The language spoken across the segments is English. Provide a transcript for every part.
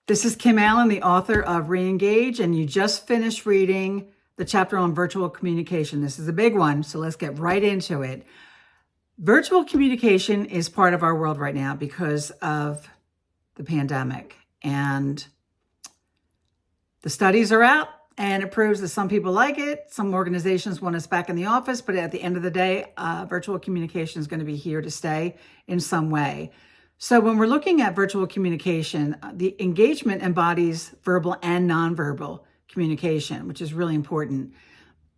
This is Kim Allen, the author of reEngage, and you just finished reading the chapter on virtual communication. This is a big one, so let's get right into it. Virtual communication is part of our world right now because of the pandemic, and the studies are out, and it proves that some people like it. Some organizations want us back in the office, but at the end of the day, virtual communication is going to be here to stay in some way. So when we're looking at virtual communication, the engagement embodies verbal and nonverbal communication, which is really important.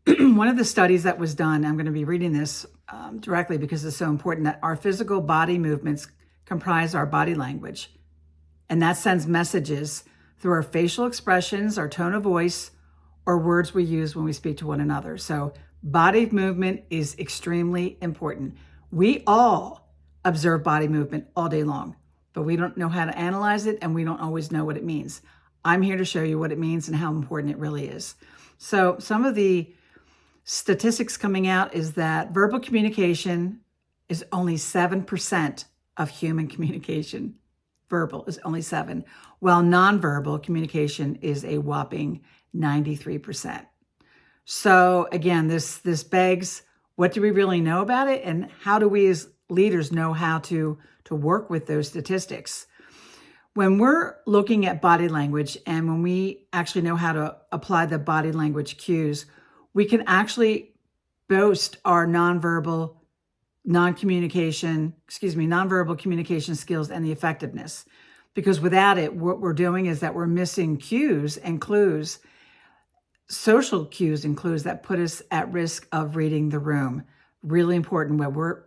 One of the studies that was done, I'm going to be reading this directly because it's so important, that our physical body movements comprise our body language. And that sends messages through our facial expressions, our tone of voice, or words we use when we speak to one another. So body movement is extremely important. We all observe body movement all day long, but we don't know how to analyze it, and we don't always know what it means. I'm here to show you what it means and how important it really is. So some of the statistics coming out is that verbal communication is only 7% of human communication. Verbal is only 7%, while nonverbal communication is a whopping 93%. So again, this begs, what do we really know about it, and how do we as leaders know how to work with those statistics? When we're looking at body language, and when we actually know how to apply the body language cues, we can actually boast our nonverbal communication skills and the effectiveness. Because without it, what we're doing is that we're missing cues and clues, social cues and clues that put us at risk of reading the room. Really important,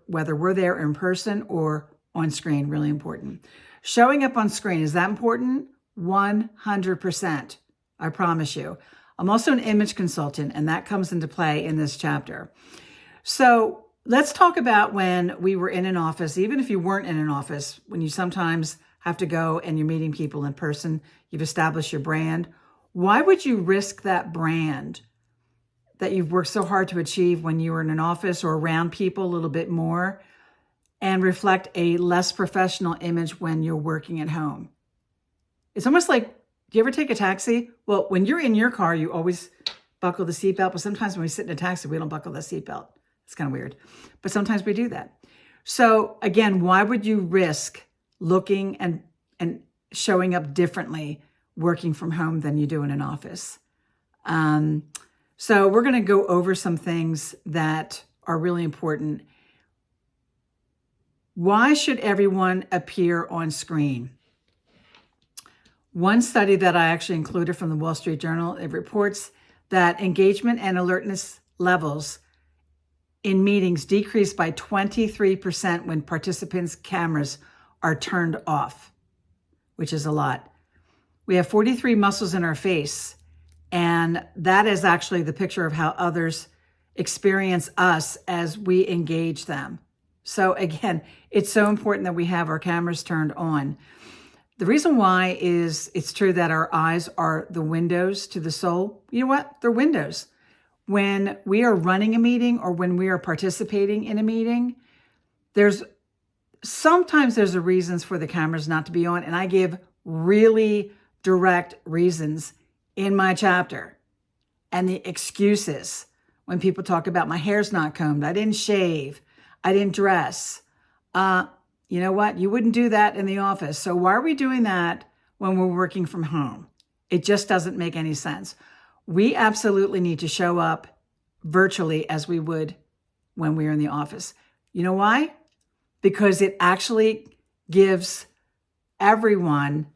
whether we're there in person or on screen, really important. Showing up on screen, is that important? 100%, I promise you. I'm also an image consultant, and that comes into play in this chapter. So let's talk about when we were in an office, even if you weren't in an office, when you sometimes have to go and you're meeting people in person, you've established your brand. Why would you risk that brand that you've worked so hard to achieve when you were in an office or around people a little bit more, and reflect a less professional image when you're working at home? It's almost like, do you ever take a taxi? Well, when you're in your car, you always buckle the seatbelt, but sometimes when we sit in a taxi, we don't buckle the seatbelt. It's kind of weird, but sometimes we do that. So again, why would you risk looking and showing up differently working from home than you do in an office? So we're going to go over some things that are really important. Why should everyone appear on screen? One study that I actually included from the Wall Street Journal, it reports that engagement and alertness levels in meetings decrease by 23% when participants' cameras are turned off, which is a lot. We have 43 muscles in our face, and that is actually the picture of how others experience us as we engage them. So again, it's so important that we have our cameras turned on. The reason why is it's true that our eyes are the windows to the soul. You know what? They're windows. When we are running a meeting or when we are participating in a meeting, sometimes there's a reasons for the cameras not to be on, and I give really direct reasons in my chapter. And the excuses, when people talk about my hair's not combed, I didn't shave, I didn't dress. You know what? You wouldn't do that in the office. So why are we doing that when we're working from home? It just doesn't make any sense. We absolutely need to show up virtually as we would when we are in the office. You know why? Because it actually gives everyone,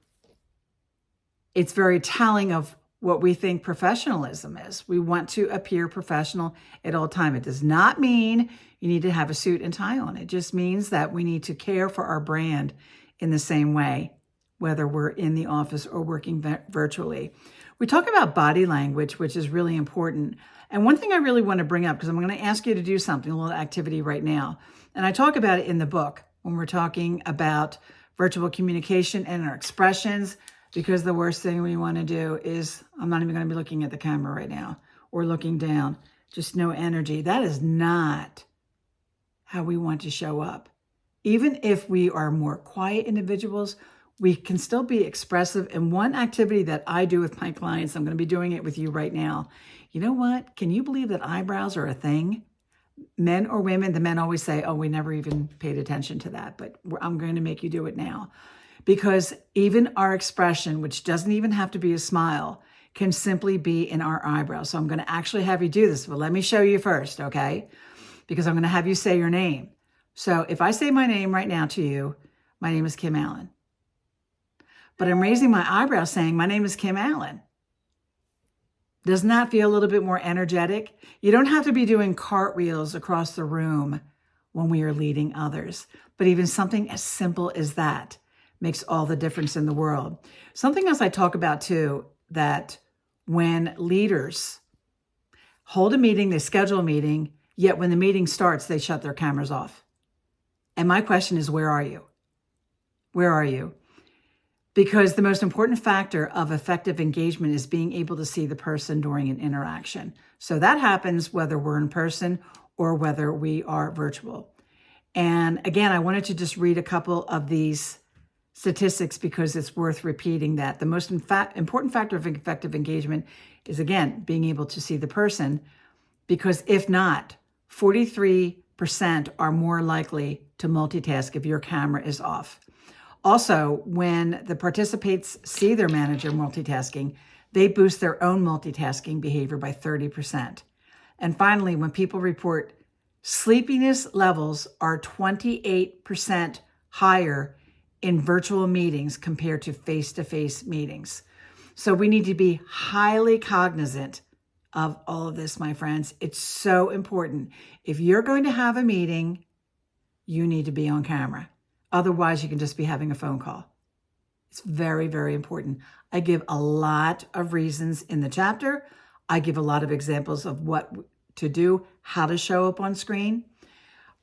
it's very telling of what we think professionalism is. We want to appear professional at all time. It does not mean you need to have a suit and tie on. It just means that we need to care for our brand in the same way, whether we're in the office or working virtually. We talk about body language, which is really important. And one thing I really want to bring up, because I'm going to ask you to do something, a little activity right now. And I talk about it in the book when we're talking about virtual communication and our expressions, because the worst thing we want to do is, I'm not even going to be looking at the camera right now or looking down, just no energy. That is not how we want to show up. Even if we are more quiet individuals, we can still be expressive. And one activity that I do with my clients, I'm going to be doing it with you right now. You know what? Can you believe that eyebrows are a thing? Men or women, the men always say, oh, we never even paid attention to that, but I'm going to make you do it now. Because even our expression, which doesn't even have to be a smile, can simply be in our eyebrows. So I'm going to actually have you do this, but let me show you first, okay? Because I'm going to have you say your name. So if I say my name right now to you, my name is Kim Allen. But I'm raising my eyebrows saying, my name is Kim Allen. Doesn't that feel a little bit more energetic? You don't have to be doing cartwheels across the room when we are leading others. But even something as simple as that makes all the difference in the world. Something else I talk about too, that when leaders hold a meeting, they schedule a meeting, yet when the meeting starts, they shut their cameras off. And my question is, where are you? Where are you? Because the most important factor of effective engagement is being able to see the person during an interaction. So that happens whether we're in person or whether we are virtual. And again, I wanted to just read a couple of these statistics because it's worth repeating that. The most important factor of effective engagement is, again, being able to see the person, because if not, 43% are more likely to multitask if your camera is off. Also, when the participants see their manager multitasking, they boost their own multitasking behavior by 30%. And finally, when people report sleepiness levels are 28% higher in virtual meetings compared to face-to-face meetings. So we need to be highly cognizant of all of this, my friends. It's so important. If you're going to have a meeting, you need to be on camera. Otherwise, you can just be having a phone call. It's very, very important. I give a lot of reasons in the chapter. I give a lot of examples of what to do, how to show up on screen.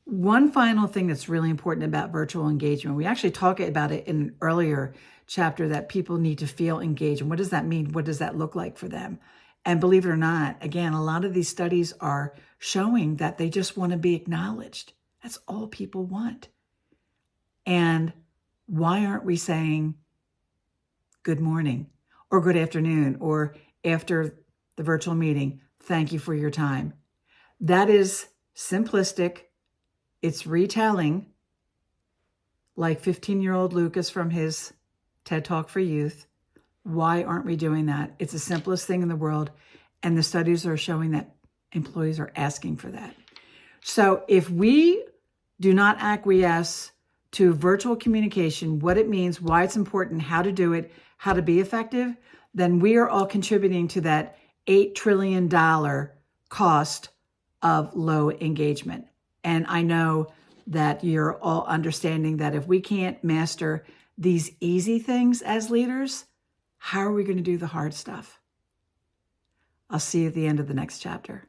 One final thing that's really important about virtual engagement, we actually talk about it in an earlier chapter, that people need to feel engaged. And what does that mean? What does that look like for them? And believe it or not, again, a lot of these studies are showing that they just want to be acknowledged. That's all people want. And why aren't we saying good morning or good afternoon, or after the virtual meeting, thank you for your time? That is simplistic. It's retelling, like 15-year-old Lucas from his TED Talk for Youth. Why aren't we doing that? It's the simplest thing in the world. And the studies are showing that employees are asking for that. So if we do not acquiesce to virtual communication, what it means, why it's important, how to do it, how to be effective, then we are all contributing to that $8 trillion cost of low engagement. And I know that you're all understanding that if we can't master these easy things as leaders, how are we going to do the hard stuff? I'll see you at the end of the next chapter.